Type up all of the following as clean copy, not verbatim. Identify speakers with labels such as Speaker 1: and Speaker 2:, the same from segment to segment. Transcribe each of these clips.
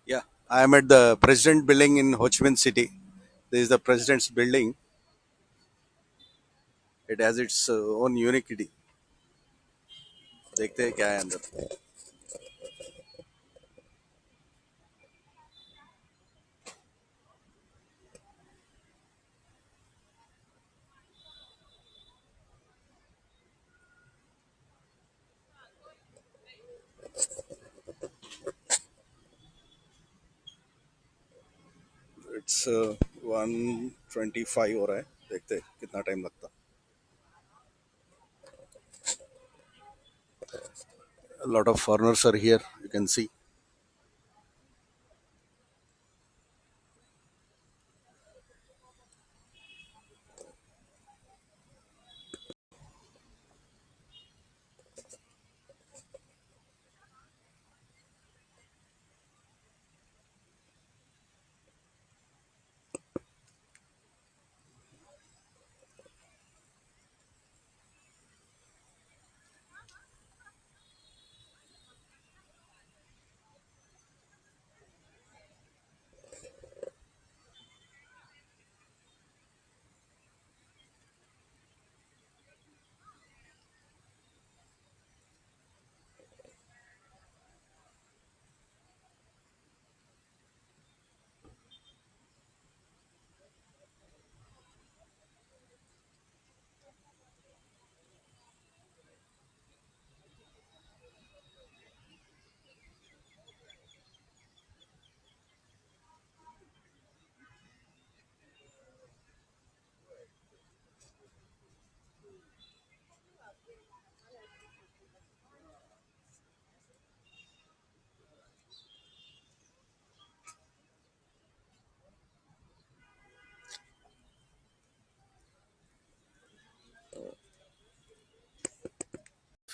Speaker 1: Yeah, I am at the President building in Ho Chi Minh City. This is the President's building. It has its own uniquity. देखते हैं क्या है अंदर. It's 125 हो रहा है. देखते हैं कितना टाइम लगता. A lot of foreigners are here. You can see.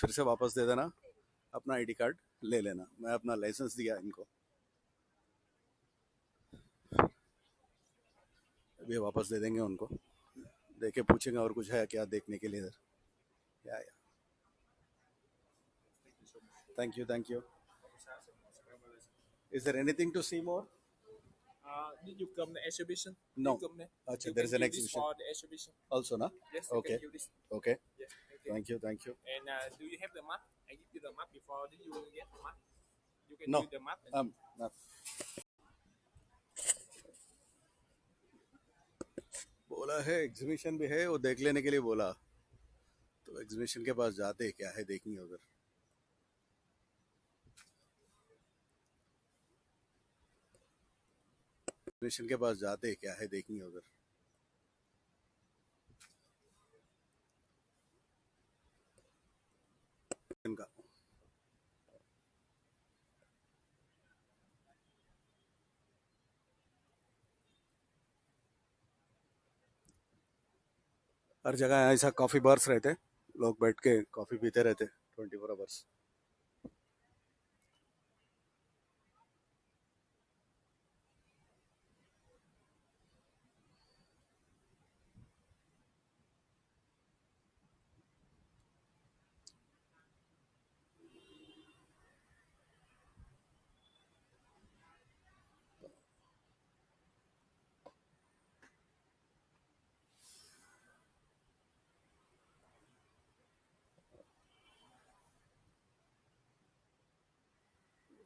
Speaker 1: फिर से वापस दे देना. अपना आईडी कार्ड ले लेना. मैं अपना लाइसेंस दिया इनको. अभी वापस दे देंगे उनको. देखे पूछेंगे और कुछ है क्या देखने के लिए इधर. या thank you thank you. Is there anything to see more?
Speaker 2: Did you come the exhibition?
Speaker 1: No.
Speaker 2: You come there?
Speaker 1: Acha,
Speaker 2: You
Speaker 1: there
Speaker 2: can
Speaker 1: is an
Speaker 2: use this
Speaker 1: exhibition
Speaker 2: for the exhibition.
Speaker 1: also, na?
Speaker 2: Yes, you
Speaker 1: Okay.
Speaker 2: can use this.
Speaker 1: Okay.
Speaker 2: Yes, okay.
Speaker 1: Thank you. Thank you.
Speaker 2: And do you have the map? I give you the map before. Did you get the map? You can
Speaker 1: No.
Speaker 2: use the map.
Speaker 1: No. बोला है exhibition भी है वो देख लेने के लिए बोला. तो एग्जीबिशन के पास जाते क्या है देखनी उधर. एग्जीबिशन के पास जाते क्या है देखनी उधर. इनका हर जगह ऐसा कॉफी बार्स रहते. लोग बैठ के कॉफी पीते रहते 24 hours.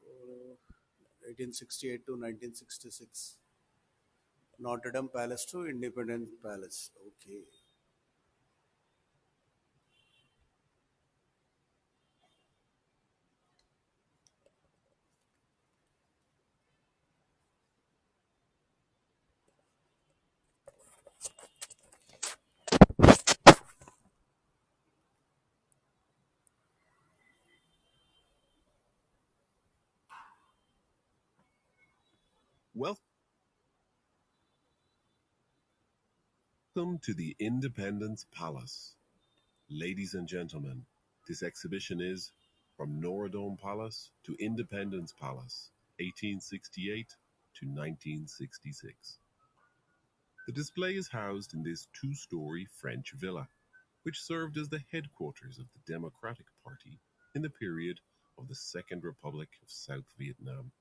Speaker 1: uh, 1868 to 1966. Norodom Palace to Independence Palace. Okay.
Speaker 3: Welcome to the Independence Palace. Ladies and gentlemen, this exhibition is From Norodom Palace to Independence Palace, 1868 to 1966. The display is housed in this two-story French villa, which served as the headquarters of the Democratic Party in the period of the Second Republic of South Vietnam.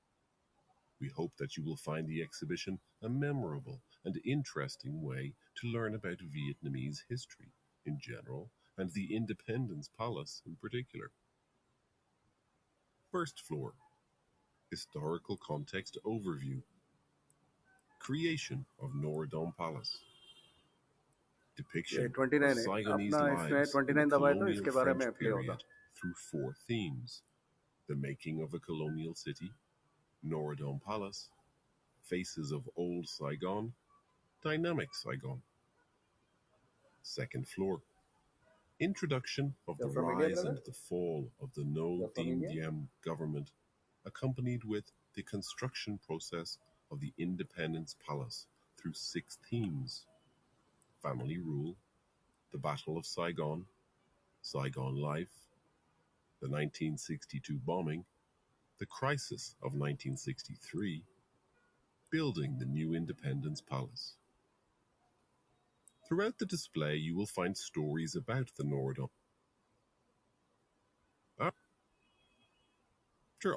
Speaker 3: We hope that you will find the exhibition a memorable and interesting way to learn about Vietnamese history in general and the Independence Palace in particular. First floor, historical context overview, creation of Norodom Palace,
Speaker 1: ये
Speaker 3: depiction of
Speaker 1: 29 है,
Speaker 3: Saigonese
Speaker 1: अपना इसमें
Speaker 3: lives in the
Speaker 1: 29 दबाए तो
Speaker 3: colonial
Speaker 1: इसके बारे
Speaker 3: French
Speaker 1: में play होगा.
Speaker 3: period through four themes: the making of a colonial city, Norodom Palace, faces of old Saigon, dynamic Saigon. Second floor, introduction of the
Speaker 1: You're from India,
Speaker 3: rise
Speaker 1: brother?
Speaker 3: and the fall of the No
Speaker 1: You're from
Speaker 3: Dinh
Speaker 1: India?
Speaker 3: Diem government, accompanied with the construction process of the Independence Palace through six themes: family rule, the Battle of Saigon, Saigon life, the 1962 bombing, the crisis of 1963, building the new Independence Palace. Throughout the display, you will find stories about the Norodom. After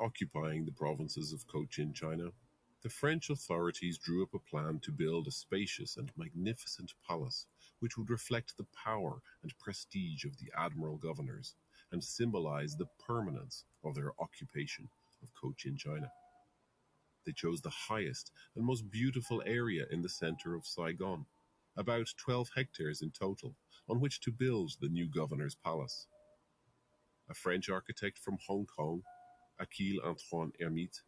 Speaker 3: occupying the provinces of Cochin, China, the French authorities drew up a plan to build a spacious and magnificent palace which would reflect the power and prestige of the admiral governors and symbolize the permanence of their occupation of Cochin, China. They chose the highest and most beautiful area in the center of Saigon, about 12 hectares in total, on which to build the new governor's palace. A French architect from Hong Kong, Achille Antoine Hermite,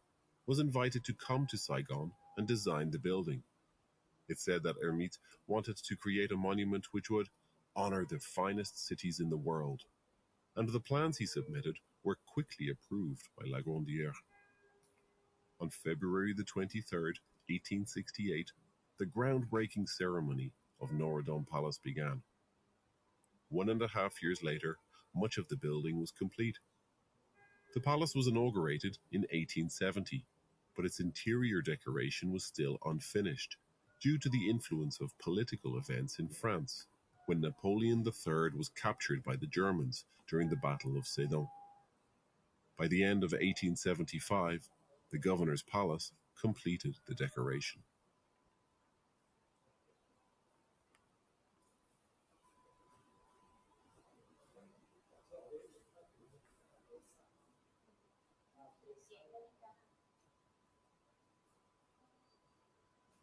Speaker 3: was invited to come to Saigon and design the building. It's said that Hermite wanted to create a monument which would honor the finest cities in the world, and the plans he submitted were quickly approved by La Grandière. On February the 23rd, 1868, the groundbreaking ceremony of Norodom Palace began. 1.5 years later, much of the building was complete. The palace was inaugurated in 1870, but its interior decoration was still unfinished due to the influence of political events in France, when Napoleon III was captured by the Germans during the Battle of Sedan. By the end of 1875, the governor's palace completed the decoration.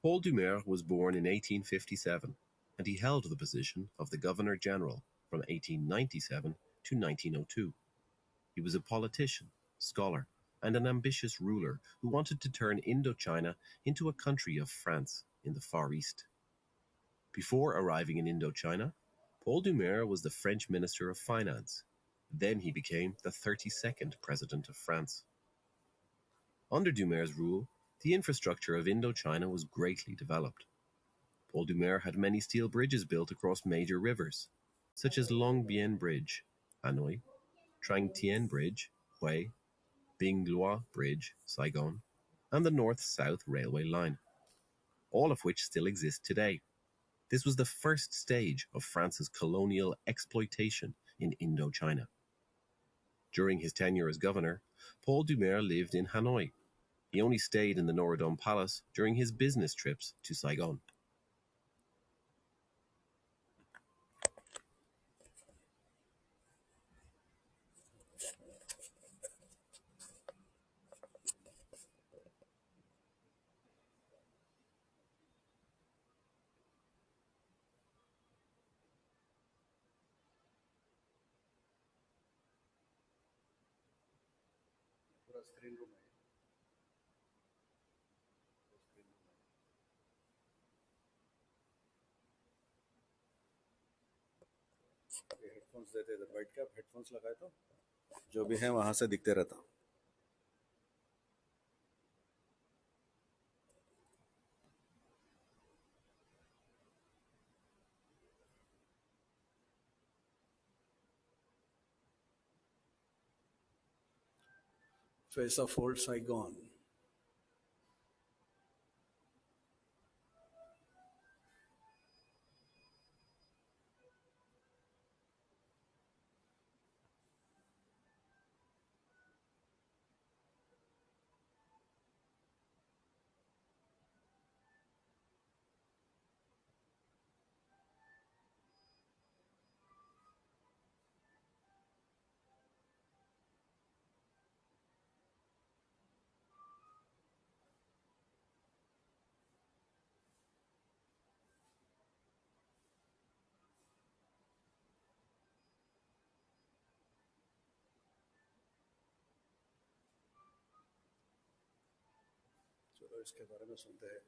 Speaker 3: Paul Doumer was born in 1857, and he held the position of the Governor-General from 1897 to 1902. He was a politician, scholar, and an ambitious ruler who wanted to turn Indochina into a country of France in the Far East. Before arriving in Indochina, Paul Doumer was the French Minister of Finance. Then he became the 32nd President of France. Under Doumer's rule, the infrastructure of Indochina was greatly developed. Paul Doumer had many steel bridges built across major rivers, such as Long Bien Bridge, Hanoi, Trang Tien Bridge, Hue, Binh Loa Bridge, Saigon, and the North-South Railway Line, all of which still exist today. This was the first stage of France's colonial exploitation in Indochina. During his tenure as governor, Paul Doumer lived in Hanoi. He only stayed in the Norodom Palace during his business trips to Saigon.
Speaker 1: पूरा screen room है. ये headphones देते इधर बैठ के, आप headphones लगाए तो जो भी है वहां से दिखते रहता. Face of old Saigon. इसके बारे में सुनते हैं।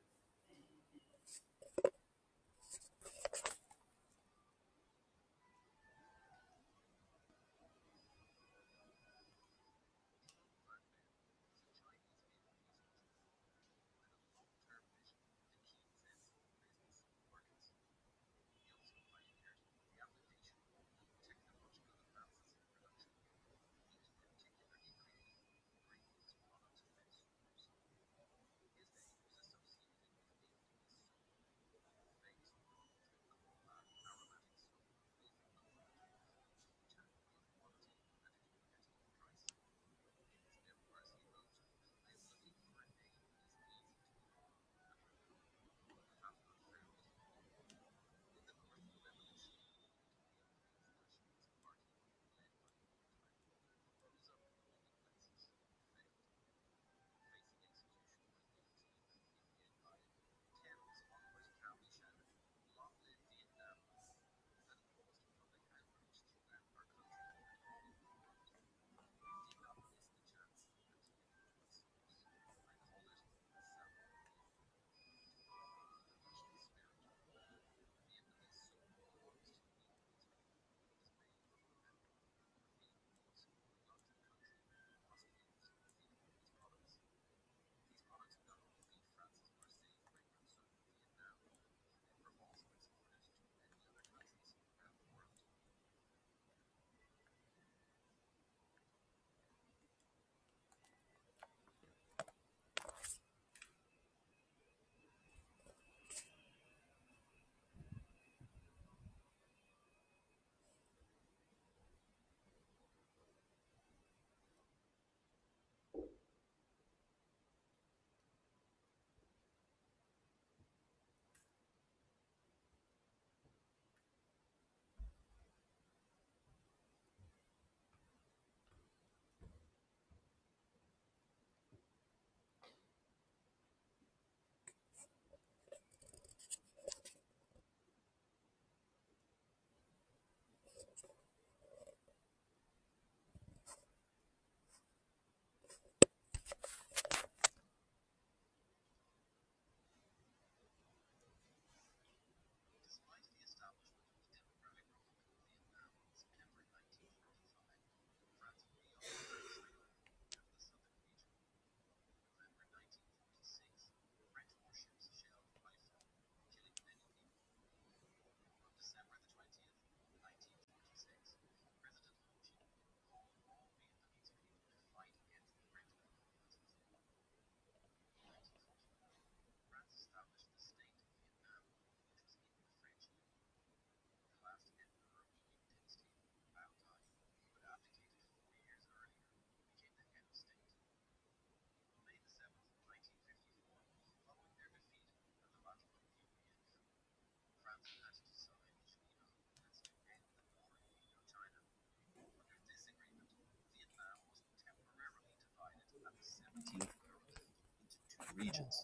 Speaker 4: Regions.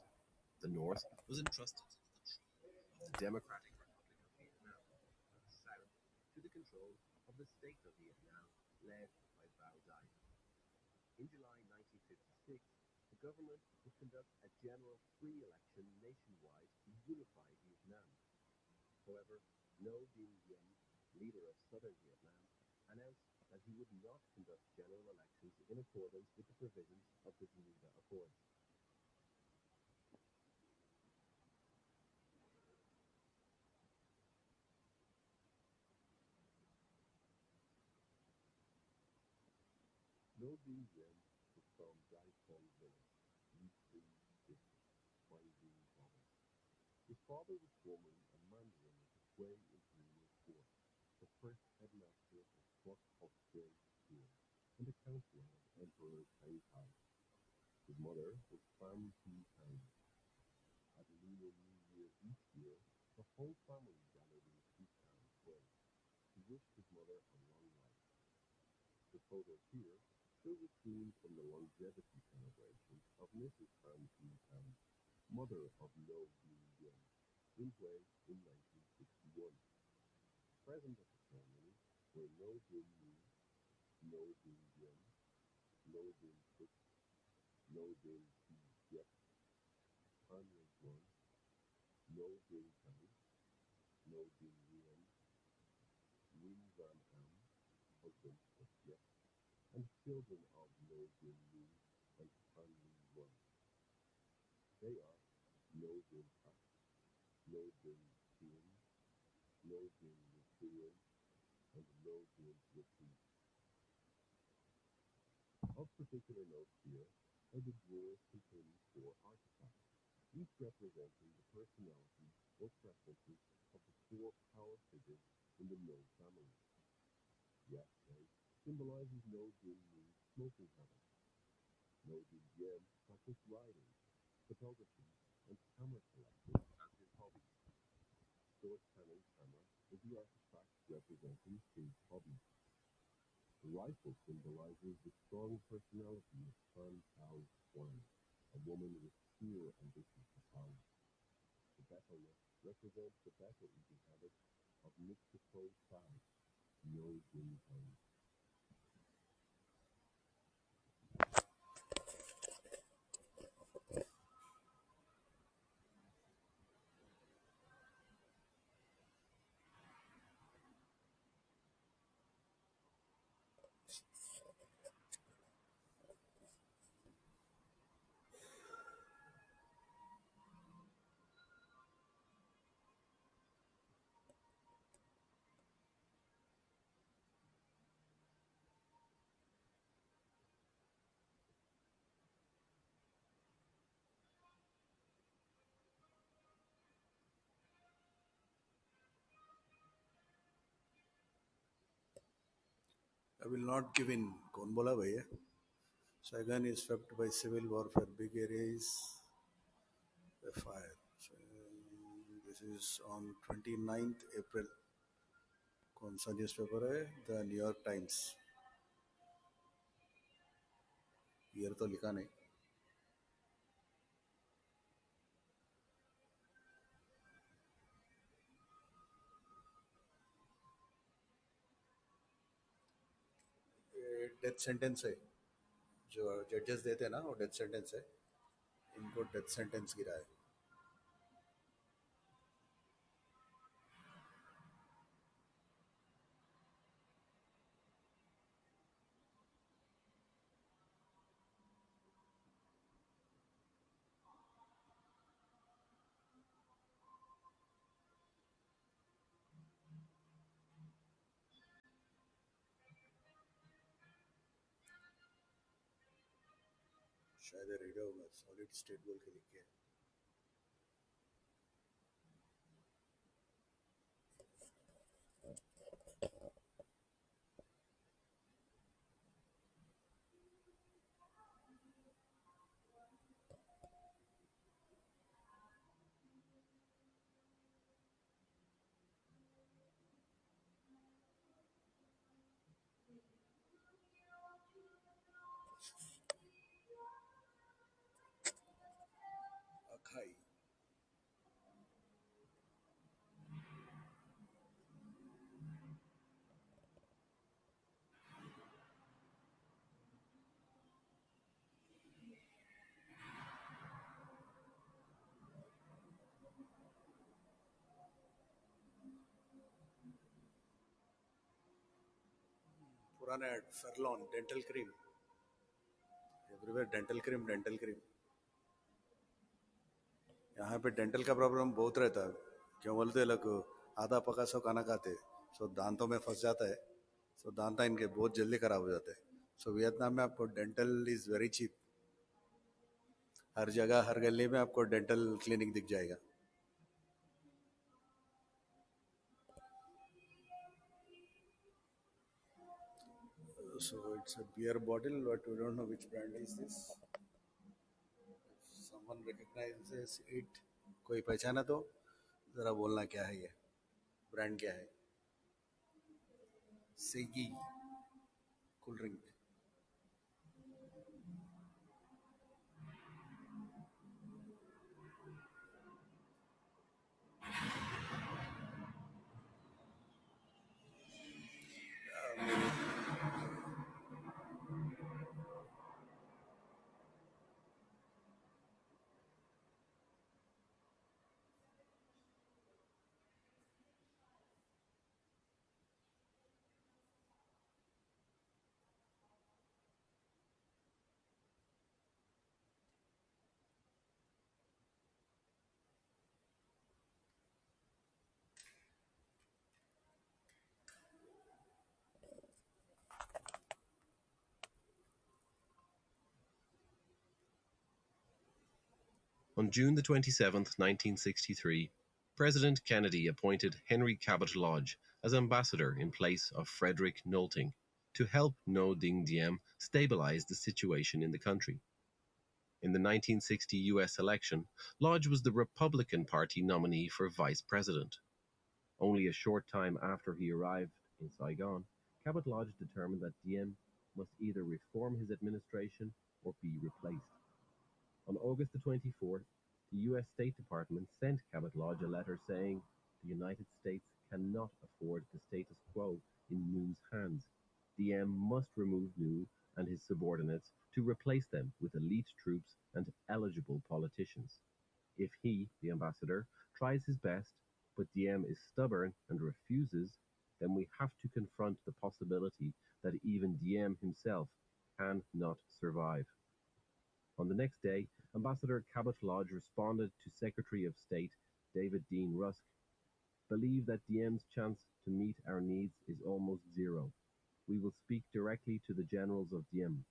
Speaker 4: The north was entrusted to the Democratic Republic of Vietnam, and the south to the control of the state of Vietnam, led by Bao Dai. In July 1956, the government would conduct a general free election nationwide to unify Vietnam. However, No Dinh Diem, leader of southern Vietnam, announced that he would not conduct general elections in accordance with the provisions of the Geneva Accords. No Dinh Diem was from Dai Phong village, Ly Cui district, Quang Binh province. His father was formerly a mandarin of the Quay Imperial Court, the first headmaster of Quoc Hoc Tien, and a counselor of Emperor Tang Kai. His mother was Pham Thi Tang. At Lunar New Year each year, the whole family gathered in Phuket Quay to wish his mother a long life. The photos here show the scene from the longevity celebration of Mrs. Pham Thi Tang, mother of No Dinh Diem, in Hue in 1961. Present at the ceremony were No Dinh Nhi, No Dinh Diem, No Dinh Thuc, No Dinh Thi Diep, Han's one, No Ding Tan, No Ding Nguyen, Nguyen Van Am, husband of Yet, and children of No Ding Ngu and Han Li Wan. They are No Ding Hak, No Ding Tien, No Ding Nguyen, and No Ding Nguyen. Of particular note here are the drawers containing 4 artifacts, each representing the personality or preferences of the 4 power figures in the No family. The ashtray symbolizes No Ding Ngu's smoking habit. No Ding Yen practiced writing, photography, and camera collecting as his hobby. Short cannon camera is the artifact representing his hobby. The rifle symbolizes the strong personality of Han Tao Huan, a woman with sheer ambition for power. The betel nut represents the betel-eating habits of Nikto Sai, No Ding Tang.
Speaker 1: I will not give in. कौन बोला भैया? Saigon is swept by civil warfare. Big areas fire. So, this is on 29th April. कौन सा newspaper है? The New York times. Year तो लिखा नहीं. Death sentence है. जो जजेस देते हैं ना, वो डेथ सेंटेंस है. इनको डेथ सेंटेंस गिरा है. शायद रेडियो होगा. सॉलिड स्टेट बोल के लिखे. अखाई. पुराना एड. फेरलॉन dental cream. Everywhere dental cream, dental cream. यहाँ पे डेंटल का प्रॉब्लम बहुत रहता है. क्यों बोलते हैं लोग? आधा पका सो खाना खाते. सो दांतों में फंस जाता है. सो दांत इनके बहुत जल्दी खराब हो जाते हैं. सो वियतनाम में आपको डेंटल इज वेरी चीप. हर जगह हर गली में आपको डेंटल क्लिनिक दिख जाएगा. So it's a beer bottle, but we don't know which brand is this. If someone recognizes it, कोई पहचाना तो जरा बोलना क्या है ये, ब्रांड क्या है. सेगी cool drink.
Speaker 3: On June the 27th, 1963, President Kennedy appointed Henry Cabot Lodge as ambassador in place of Frederick Nolting to help Ngo Dinh Diem stabilize the situation in the country. In the 1960 U.S. election, Lodge was the Republican Party nominee for vice president. Only a short time after he arrived in Saigon, Cabot Lodge determined that Diem must either reform his administration or be replaced. On August the 24th, the U.S. State Department sent Cabot Lodge a letter saying the United States cannot afford the status quo in Ngu's hands. Diem must remove Ngu and his subordinates to replace them with elite troops and eligible politicians. If he, the ambassador, tries his best, but Diem is stubborn and refuses, then we have to confront the possibility that even Diem himself cannot survive. On the next day, Ambassador Cabot Lodge responded to Secretary of State David Dean Rusk, "Believe that Diem's chance to meet our needs is almost zero. We will speak directly to the generals of Diem.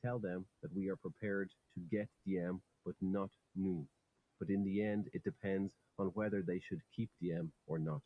Speaker 3: Tell them that we are prepared to get Diem, but not Ngu. But in the end, it depends on whether they should keep Diem or not."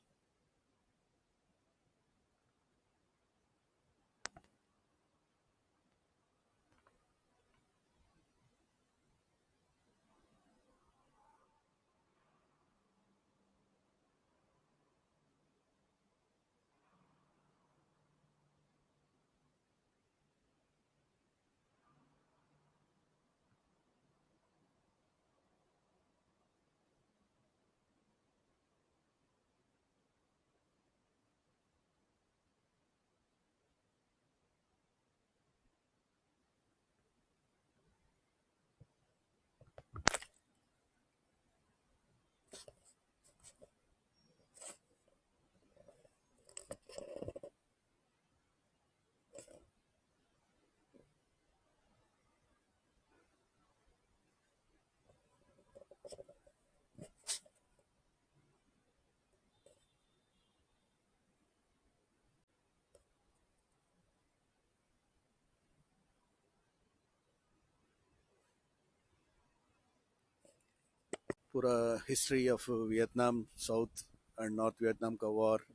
Speaker 1: पूरा history of Vietnam south and north Vietnam का war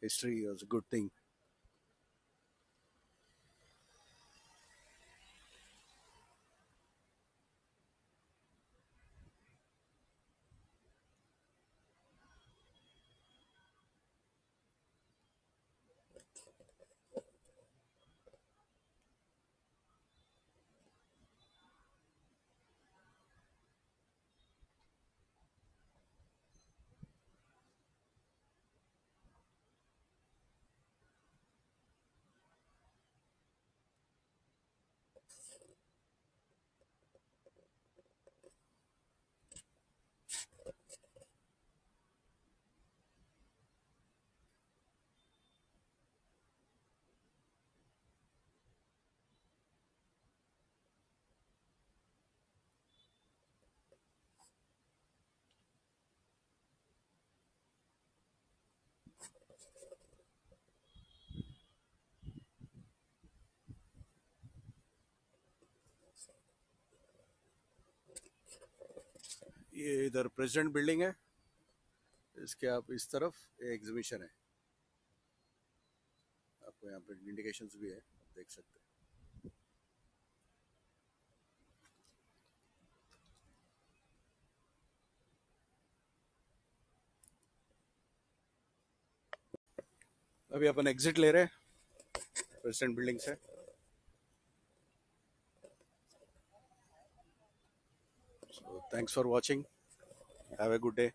Speaker 1: history was a good thing. ये इधर president building है, इसके आप इस तरफ exhibition है, आपको यहाँ पे इंडिकेशंस भी है, आप देख सकते हैं. अभी अपन एग्जिट ले रहे हैं प्रेसिडेंट बिल्डिंग से. So thanks for watching. Have a good day.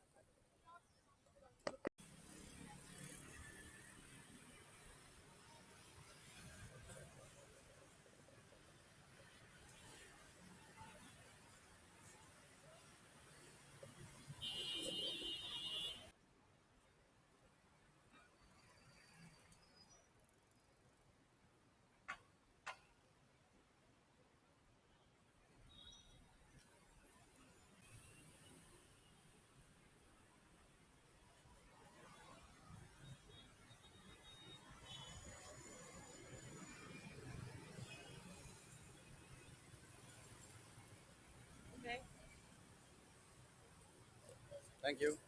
Speaker 1: Thank you.